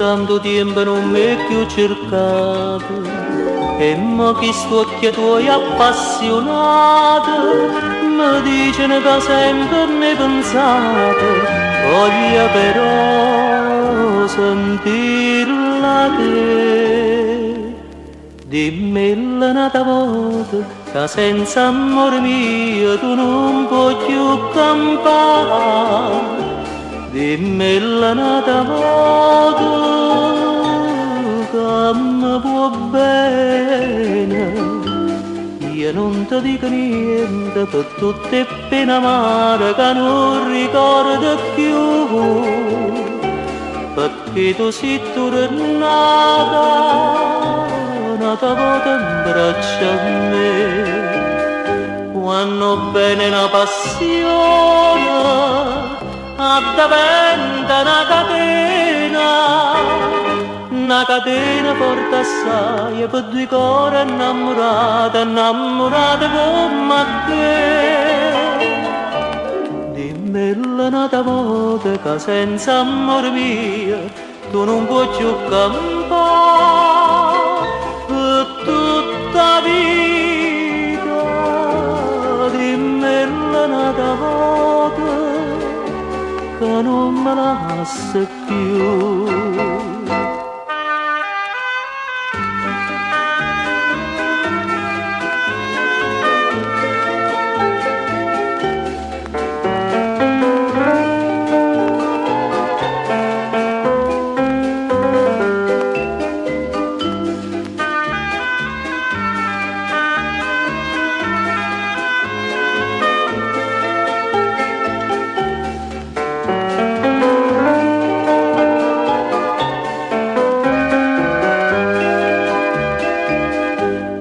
tanto tempo non mi è più cercato, e mo chi sto occhi tuoi appassionato mi dicono che sempre ne pensate, voglio però sentirla te. Dimmi un'altra volta che senza amore mio tu non puoi più campare. Dimmi un'altra volta che mi può bene. Io non ti dico niente per tutte pene amare che non ricordo più, perché tu sei tornata un'altra volta in braccio a me. Quando bene una passione addiventa una catena forte assai per due cuori innamorate, innamorate come te. Dimmi un'altra volta che senza amore mio tu non puoi più campare per tutta vita. Dimmi un'altra volta che non me la lasci più.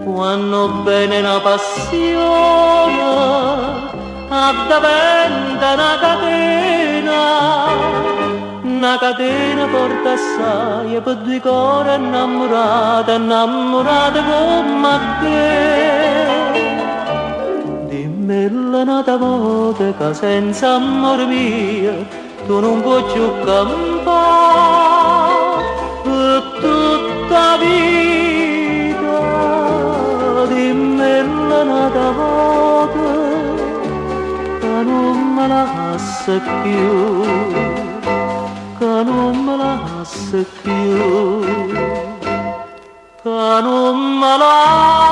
Quando bene una passione addiventa una catena forte assai per due cuori innamorate, innamorate come te. Dimmi un'altra volta che senza amore mio tu non puoi più campare per tutta vita. Dimmi un'altra volta che non me la lasci più, che non me la lasci più, che non me la